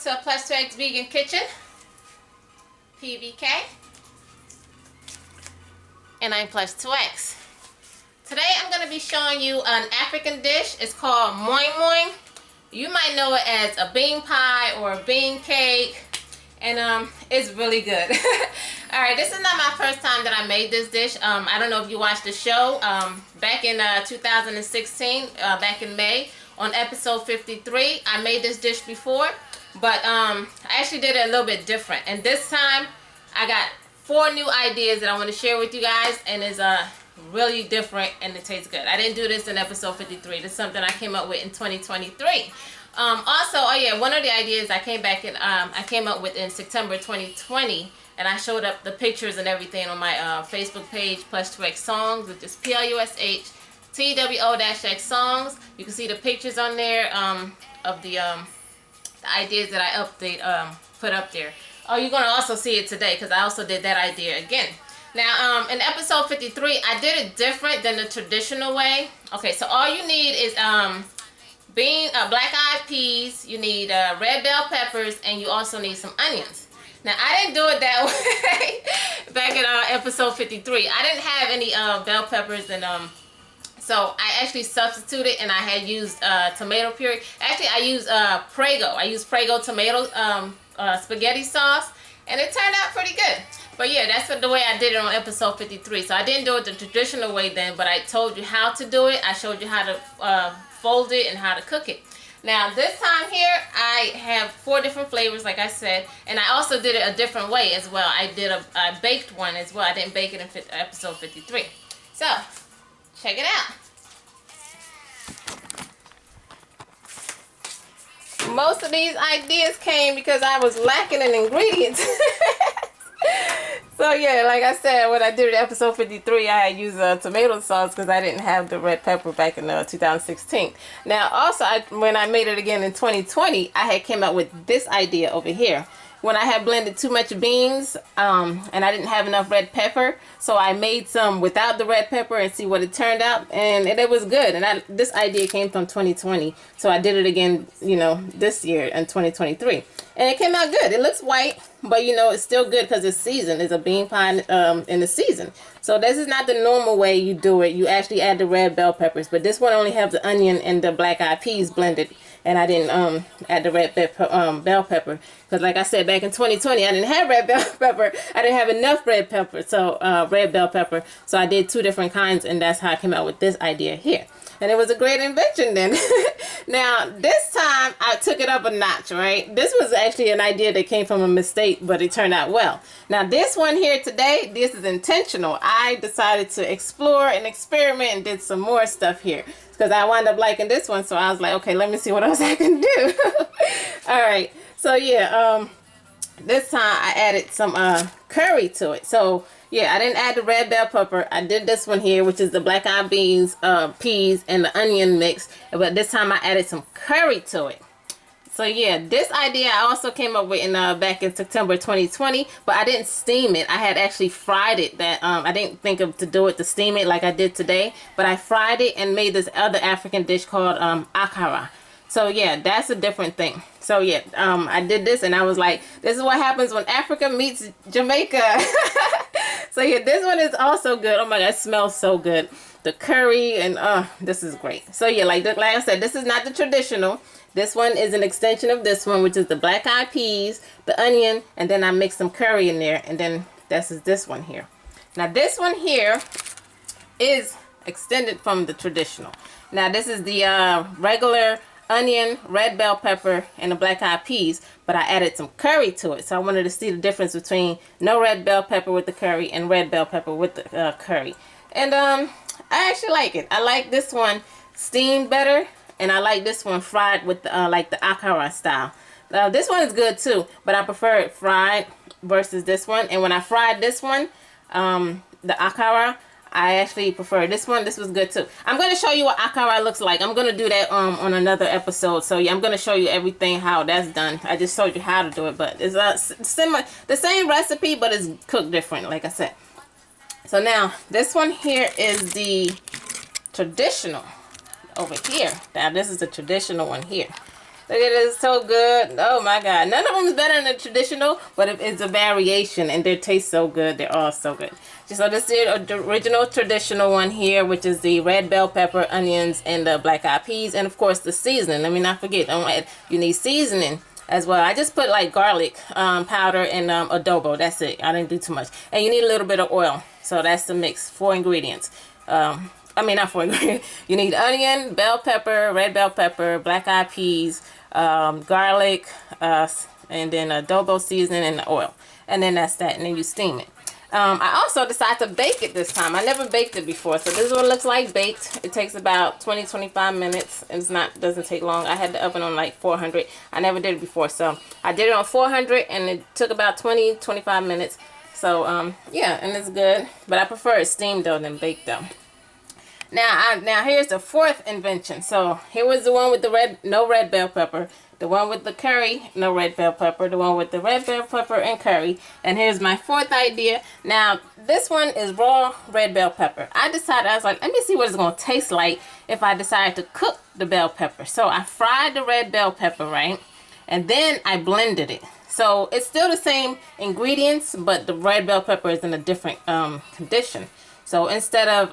to Plush2x Vegan Kitchen-PVK. And I'm Plush2x. Today I'm going to be showing you an African dish. It's called moin. You might know it as a bean pie or a bean cake. And it's really good. Alright, this is not my first time that I made this dish. I don't know if you watched the show back in 2016, back in May, on episode 53. I made this dish before, but I actually did it a little bit different. And this time, I got 4 new ideas that I want to share with you guys, and it's really different and it tastes good. I didn't do this in episode 53. This is something I came up with in 2023. Also, oh yeah, one of the ideas I came up with in September 2020, and I showed up the pictures and everything on my Facebook page, Plush2x Songs, which is PLUSHTWO-X Songs. You can see the pictures on there of the ideas that I put up there. Oh, you're gonna also see it today because I also did that idea again. Now, in episode 53, I did it different than the traditional way. Okay, so all you need is black-eyed peas, you need red bell peppers, and you also need some onions. Now, I didn't do it that way back in episode 53. I didn't have any bell peppers, and so I actually substituted, and I had used tomato puree. Actually, I used Prego. I used Prego tomato spaghetti sauce, and it turned out pretty good. But yeah, that's the way I did it on episode 53. So I didn't do it the traditional way then, but I told you how to do it. I showed you how to fold it and how to cook it. Now this time here, I have 4 different flavors, like I said, and I also did it a different way as well. I baked one as well. I didn't bake it in episode 53. So check it out. Most of these ideas came because I was lacking in ingredients. So yeah, like I said, when I did it episode 53, I had used tomato sauce because I didn't have the red pepper back in 2016. Now also, when I made it again in 2020, I had came up with this idea over here. When I had blended too much beans and I didn't have enough red pepper, so I made some without the red pepper and see what it turned out, and it was good. And this idea came from 2020, so I did it again, you know, this year in 2023, and it came out good. It looks white, but you know, it's still good because it's seasoned. It's a bean pie in the season. So this is not the normal way you do it. You actually add the red bell peppers, but this one only has the onion and the black-eyed peas blended. And I didn't add the red bell pepper because, like I said, back in 2020, I didn't have red bell pepper. I didn't have enough red pepper, so red bell pepper. So I did 2 different kinds, and that's how I came out with this idea here. And it was a great invention then. Now, this time, I took it up a notch, right? This was actually an idea that came from a mistake, but it turned out well. Now, this one here today, this is intentional. I decided to explore and experiment and did some more stuff here because I wound up liking this one. So I was like, okay, let me see what else I can do. All right. So, yeah, this time I added some curry to it. So, yeah, I didn't add the red bell pepper. I did this one here, which is the black-eyed beans, peas, and the onion mix. But this time I added some curry to it. So yeah, this idea I also came up with back in September 2020, but I didn't steam it. I had actually fried it. I didn't think to do it to steam it like I did today, but I fried it and made this other African dish called akara. So yeah, that's a different thing. So yeah, I did this and I was like, this is what happens when Africa meets Jamaica. So yeah, this one is also good. Oh my God, it smells so good. The curry and this is great. So yeah, like I said, this is not the traditional. This one is an extension of this one, which is the black-eyed peas, the onion, and then I mix some curry in there, and then this is this one here. Now this one here is extended from the traditional. Now this is the regular onion, red bell pepper, and the black-eyed peas, but I added some curry to it. So I wanted to see the difference between no red bell pepper with the curry and red bell pepper with the curry. And I actually like it. I like this one steamed better. And I like this one fried with like the akara style. This one is good too, but I prefer it fried versus this one. And when I fried this one, the akara, I actually prefer this one. This was good too. I'm going to show you what akara looks like. I'm going to do that on another episode. So yeah, I'm going to show you everything how that's done. I just showed you how to do it, but it's similar, the same recipe, but it's cooked different, like I said. So now this one here is the traditional over here. Now this is the traditional one here. Look at it, it's so good. Oh my God. None of them is better than the traditional, but it's a variation and they taste so good. They're all so good. So this is the original traditional one here, which is the red bell pepper, onions, and the black eyed peas. And of course the seasoning. Let me not forget, you need seasoning as well. I just put like garlic powder and adobo. That's it. I didn't do too much. And you need a little bit of oil. So that's the mix. 4 ingredients. I mean, not 4 ingredients. You need onion, bell pepper, red bell pepper, black eyed peas, garlic, and then adobo seasoning and the oil. And then that's that. And then you steam it. I also decided to bake it this time. I never baked it before. So this is what it looks like baked. It takes about 20-25 minutes. It's not, doesn't take long. I had the oven on like 400. I never did it before. So I did it on 400 and it took about 20-25 minutes. So yeah, and it's good. But I prefer it steamed though than baked though. Now here's the 4th invention. So here was the one with the no red bell pepper. The one with the curry, no red bell pepper. The one with the red bell pepper and curry. And here's my 4th idea. Now, this one is raw red bell pepper. I was like, let me see what it's going to taste like if I decide to cook the bell pepper. So I fried the red bell pepper, right? And then I blended it. So it's still the same ingredients, but the red bell pepper is in a different condition. So instead of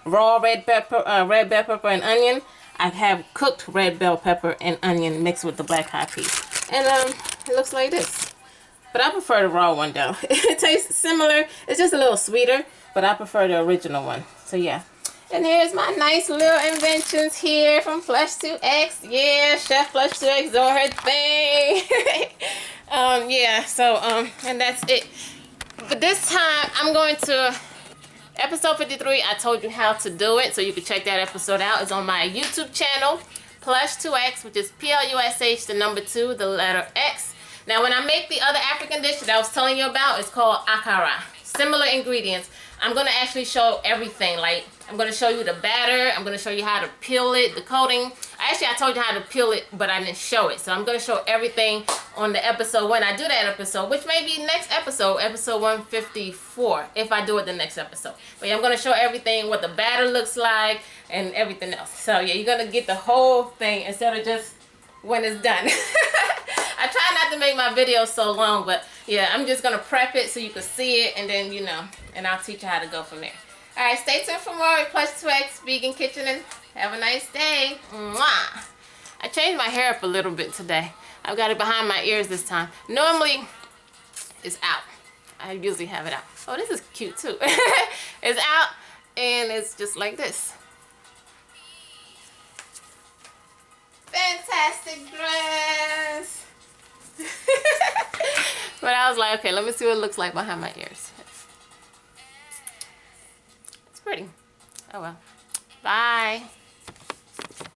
raw red bell pepper and onion, I have cooked red bell pepper and onion mixed with the black eyed peas. And it looks like this. But I prefer the raw one though. It tastes similar. It's just a little sweeter, but I prefer the original one. So yeah. And here's my nice little inventions here from Plush2x. Yeah, Chef Plush2x doing her thing. Yeah, so and that's it. But this time I'm going to episode 53, I told you how to do it, so you can check that episode out. It's on my YouTube channel, Plush2x, which is Plush, the number 2, the letter X. Now, when I make the other African dish that I was telling you about, it's called akara. Similar ingredients. I'm going to actually show everything. Like, I'm going to show you the batter. I'm going to show you how to peel it, the coating. Actually, I told you how to peel it, but I didn't show it. So I'm going to show everything on the episode when I do that episode, which may be next episode, episode 154, if I do it the next episode. But yeah, I'm going to show everything, what the batter looks like, and everything else. So yeah, you're going to get the whole thing instead of just when it's done. I try not to make my videos so long, but yeah, I'm just going to prep it so you can see it, and then, you know, and I'll teach you how to go from there. All right, stay tuned for more Plush2x Vegan Kitchen, and have a nice day. Mwah! I changed my hair up a little bit today. I've got it behind my ears this time. Normally, it's out. I usually have it out. Oh, this is cute too. It's out, and it's just like this. Fantastic dress. But I was like, okay, let me see what it looks like behind my ears. It's pretty. Oh well. Bye.